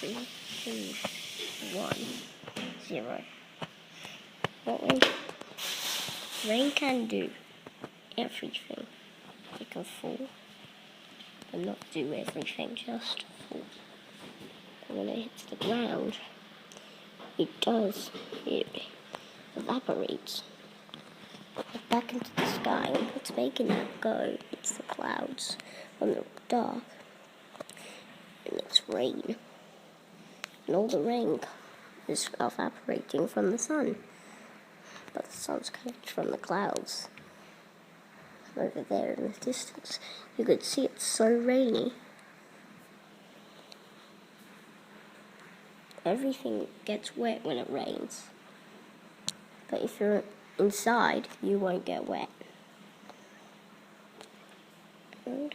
3, 2, 1, 0. Rain can do everything. It can fall, but not do everything, just fall. And when it hits the ground, it evaporates back into the sky, and what's making that go? It's the clouds from the dark, and it's rain. And all the rain is evaporating from the sun, but the sun's coming from the clouds. Over there in the distance, you could see it's so rainy. Everything gets wet when it rains, but if you're inside, you won't get wet. And